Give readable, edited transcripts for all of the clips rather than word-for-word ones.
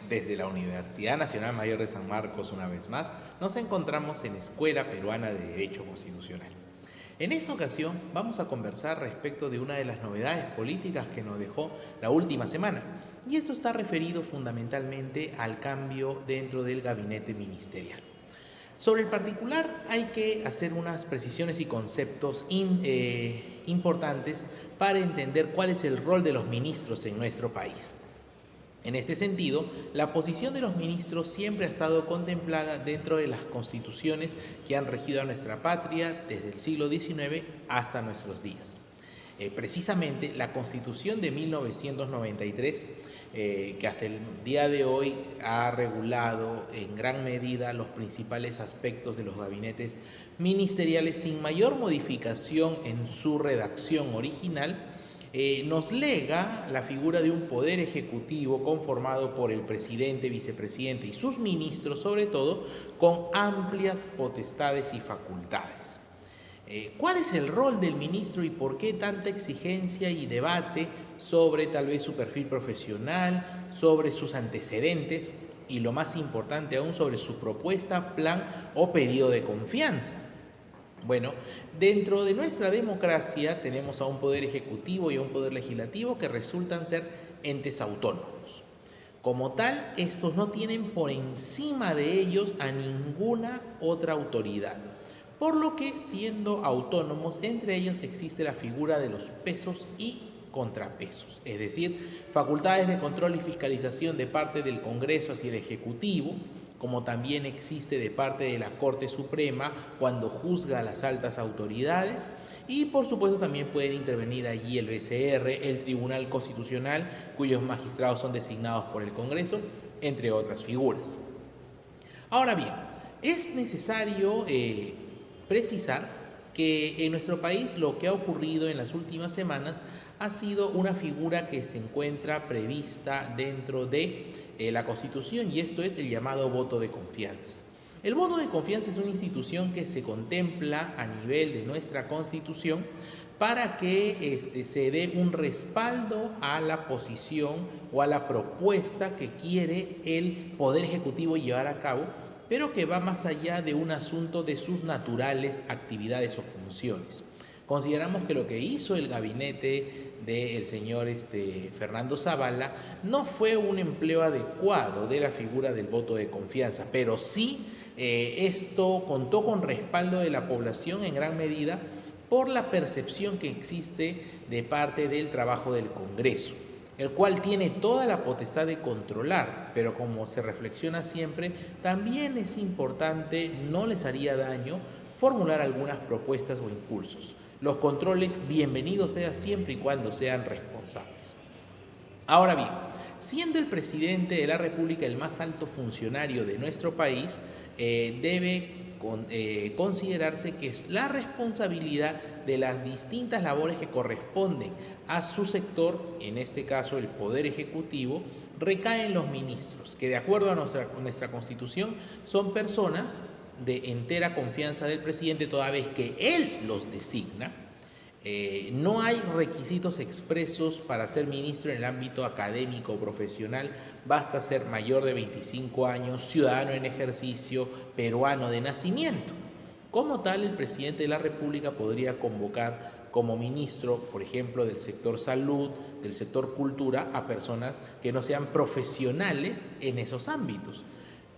Desde la Universidad Nacional Mayor de San Marcos, una vez más, nos encontramos en Escuela Peruana de Derecho Constitucional. En esta ocasión vamos a conversar respecto de una de las novedades políticas que nos dejó la última semana, y esto está referido fundamentalmente al cambio dentro del gabinete ministerial. Sobre el particular hay que hacer unas precisiones y conceptos importantes para entender cuál es el rol de los ministros en nuestro país. En este sentido, la posición de los ministros siempre ha estado contemplada dentro de las constituciones que han regido a nuestra patria desde el siglo XIX hasta nuestros días. Precisamente la Constitución de 1993, que hasta el día de hoy ha regulado en gran medida los principales aspectos de los gabinetes ministeriales sin mayor modificación en su redacción original, nos lega la figura de un poder ejecutivo conformado por el presidente, vicepresidente y sus ministros, sobre todo, con amplias potestades y facultades. ¿Cuál es el rol del ministro y por qué tanta exigencia y debate sobre tal vez su perfil profesional, sobre sus antecedentes y lo más importante aún sobre su propuesta, plan o pedido de confianza? Bueno, dentro de nuestra democracia tenemos a un poder ejecutivo y a un poder legislativo que resultan ser entes autónomos. Como tal, estos no tienen por encima de ellos a ninguna otra autoridad, por lo que, siendo autónomos, entre ellos existe la figura de los pesos y contrapesos, es decir, facultades de control y fiscalización de parte del Congreso hacia el Ejecutivo, como también existe de parte de la Corte Suprema cuando juzga a las altas autoridades, y por supuesto también pueden intervenir allí el BCR, el Tribunal Constitucional, cuyos magistrados son designados por el Congreso, entre otras figuras. Ahora bien, es necesario precisar que en nuestro país lo que ha ocurrido en las últimas semanas ha sido una figura que se encuentra prevista dentro de la Constitución, y esto es el llamado voto de confianza. El voto de confianza es una institución que se contempla a nivel de nuestra Constitución para que se dé un respaldo a la posición o a la propuesta que quiere el Poder Ejecutivo llevar a cabo, pero que va más allá de un asunto de sus naturales actividades o funciones. Consideramos que lo que hizo el gabinete del señor Fernando Zavala no fue un empleo adecuado de la figura del voto de confianza, pero sí esto contó con respaldo de la población en gran medida por la percepción que existe de parte del trabajo del Congreso, el cual tiene toda la potestad de controlar, pero como se reflexiona siempre, también es importante, no les haría daño, formular algunas propuestas o impulsos. Los controles, bienvenidos sean siempre y cuando sean responsables. Ahora bien, siendo el presidente de la República el más alto funcionario de nuestro país, debe considerarse que es la responsabilidad de las distintas labores que corresponden a su sector, en este caso el Poder Ejecutivo, recaen en los ministros, que de acuerdo a nuestra Constitución son personas de entera confianza del presidente, toda vez que él los designa. No hay requisitos expresos para ser ministro en el ámbito académico o profesional, basta ser mayor de 25 años, ciudadano en ejercicio, peruano de nacimiento. Como tal, el presidente de la República podría convocar como ministro, por ejemplo, del sector salud, del sector cultura, a personas que no sean profesionales en esos ámbitos.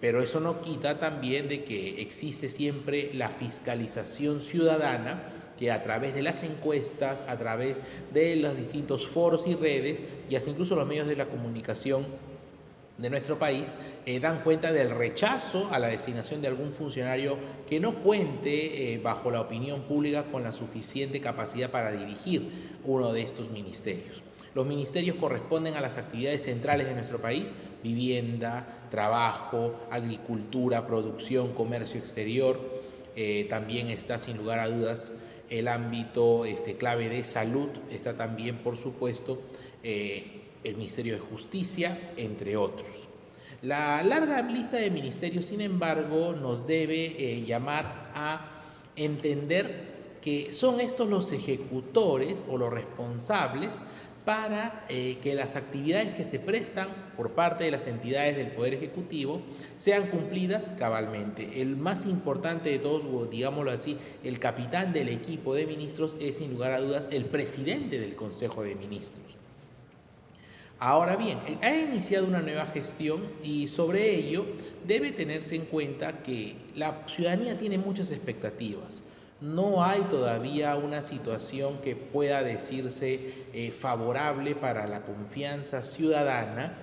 Pero eso no quita también de que existe siempre la fiscalización ciudadana, que a través de las encuestas, a través de los distintos foros y redes, y hasta incluso los medios de la comunicación de nuestro país, dan cuenta del rechazo a la designación de algún funcionario que no cuente, bajo la opinión pública, con la suficiente capacidad para dirigir uno de estos ministerios. Los ministerios corresponden a las actividades centrales de nuestro país: vivienda, trabajo, agricultura, producción, comercio exterior. También está, sin lugar a dudas, el ámbito clave de salud. Está también, por supuesto, el Ministerio de Justicia, entre otros. La larga lista de ministerios, sin embargo, nos debe llamar a entender que son estos los ejecutores o los responsables para que las actividades que se prestan por parte de las entidades del Poder Ejecutivo sean cumplidas cabalmente. El más importante de todos, digámoslo así, el capitán del equipo de ministros, es sin lugar a dudas el presidente del Consejo de Ministros. Ahora bien, ha iniciado una nueva gestión y sobre ello debe tenerse en cuenta que la ciudadanía tiene muchas expectativas. No hay todavía una situación que pueda decirse favorable para la confianza ciudadana,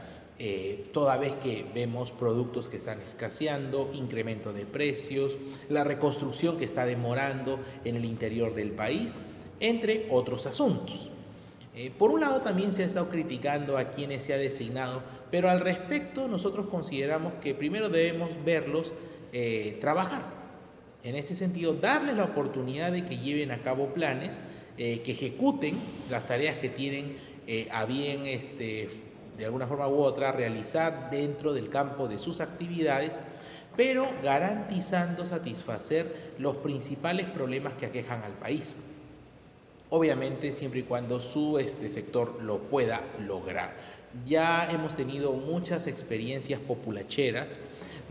toda vez que vemos productos que están escaseando, incremento de precios, la reconstrucción que está demorando en el interior del país, entre otros asuntos. Por un lado, también se ha estado criticando a quienes se ha designado, pero al respecto nosotros consideramos que primero debemos verlos trabajar. En ese sentido, darles la oportunidad de que lleven a cabo planes, que ejecuten las tareas que tienen a bien, de alguna forma u otra, realizar dentro del campo de sus actividades, pero garantizando satisfacer los principales problemas que aquejan al país. Obviamente, siempre y cuando su sector lo pueda lograr. Ya hemos tenido muchas experiencias populacheras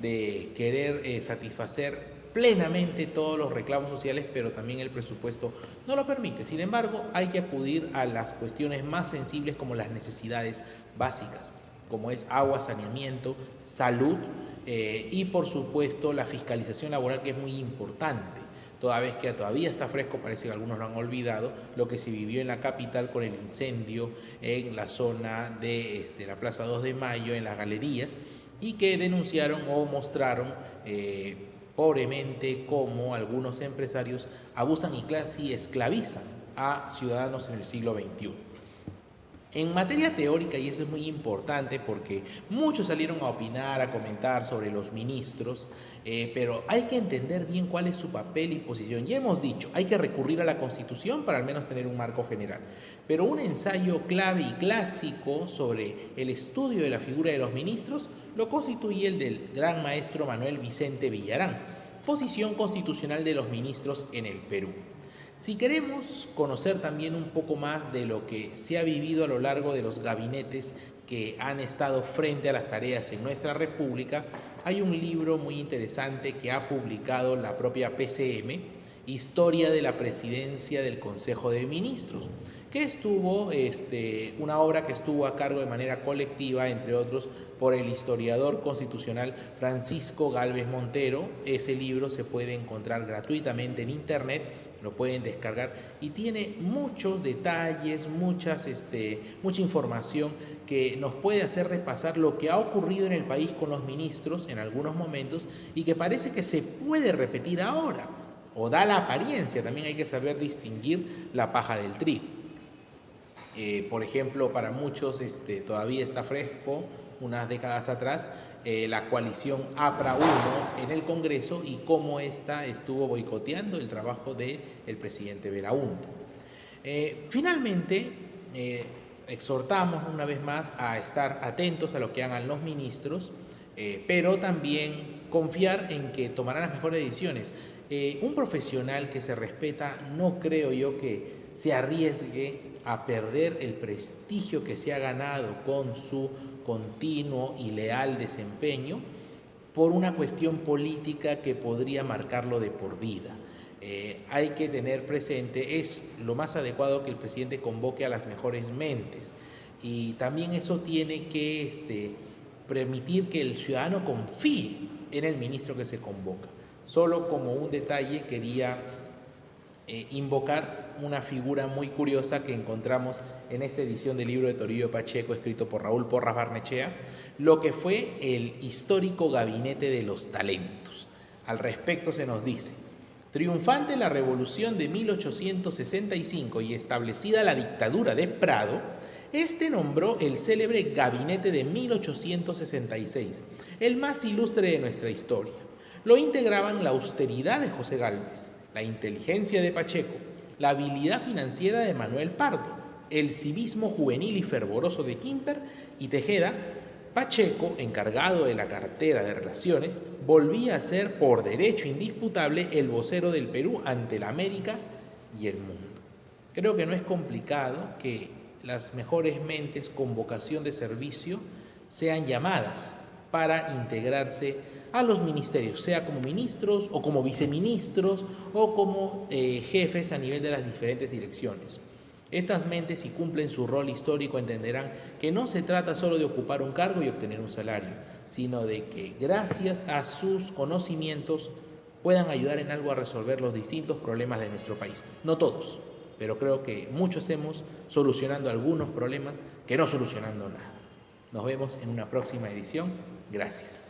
de querer satisfacer plenamente todos los reclamos sociales, pero también el presupuesto no lo permite. Sin embargo, hay que acudir a las cuestiones más sensibles, como las necesidades básicas, como es agua, saneamiento, salud y por supuesto la fiscalización laboral, que es muy importante, toda vez que todavía está fresco, parece que algunos lo han olvidado, lo que se vivió en la capital con el incendio en la zona de la Plaza 2 de Mayo, en las galerías, y que denunciaron o mostraron pobremente cómo algunos empresarios abusan y casi esclavizan a ciudadanos en el siglo XXI. En materia teórica, y eso es muy importante porque muchos salieron a opinar, a comentar sobre los ministros, pero hay que entender bien cuál es su papel y posición. Ya hemos dicho, hay que recurrir a la Constitución para al menos tener un marco general, pero un ensayo clave y clásico sobre el estudio de la figura de los ministros lo constituye el del gran maestro Manuel Vicente Villarán, Posición constitucional de los ministros en el Perú. Si queremos conocer también un poco más de lo que se ha vivido a lo largo de los gabinetes que han estado frente a las tareas en nuestra República, hay un libro muy interesante que ha publicado la propia PCM, Historia de la Presidencia del Consejo de Ministros, que estuvo, una obra que estuvo a cargo de manera colectiva, entre otros, por el historiador constitucional Francisco Gálvez Montero. Ese libro se puede encontrar gratuitamente en internet, lo pueden descargar y tiene muchos detalles, mucha información que nos puede hacer repasar lo que ha ocurrido en el país con los ministros en algunos momentos y que parece que se puede repetir ahora, o da la apariencia. También hay que saber distinguir la paja del trigo. Por ejemplo, para muchos todavía está fresco, unas décadas atrás, la coalición APRA-1 en el Congreso y cómo ésta estuvo boicoteando el trabajo del presidente Belaúnde. Finalmente, exhortamos una vez más a estar atentos a lo que hagan los ministros, pero también confiar en que tomarán las mejores decisiones. Un profesional que se respeta, no creo yo que se arriesgue a perder el prestigio que se ha ganado con su continuo y leal desempeño por una cuestión política que podría marcarlo de por vida. Hay que tener presente, es lo más adecuado que el presidente convoque a las mejores mentes, y también eso tiene que permitir que el ciudadano confíe en el ministro que se convoca. Solo como un detalle quería invocar una figura muy curiosa que encontramos en esta edición del libro de Toribio Pacheco, escrito por Raúl Porras Barnechea, lo que fue el histórico gabinete de los talentos. Al respecto se nos dice: triunfante la revolución de 1865 y establecida la dictadura de Prado, este nombró el célebre gabinete de 1866, el más ilustre de nuestra historia. Lo integraban la austeridad de José Gálvez, la inteligencia de Pacheco, la habilidad financiera de Manuel Pardo, el civismo juvenil y fervoroso de Quimper y Tejeda. Pacheco, encargado de la cartera de Relaciones, volvía a ser por derecho indisputable el vocero del Perú ante la América y el mundo. Creo que no es complicado que las mejores mentes con vocación de servicio sean llamadas para integrarse a los ministerios, sea como ministros o como viceministros o como jefes a nivel de las diferentes direcciones. Estas mentes, si cumplen su rol histórico, entenderán que no se trata solo de ocupar un cargo y obtener un salario, sino de que gracias a sus conocimientos puedan ayudar en algo a resolver los distintos problemas de nuestro país. No todos, pero creo que muchos hemos solucionando algunos problemas que no solucionando nada. Nos vemos en una próxima edición. Gracias.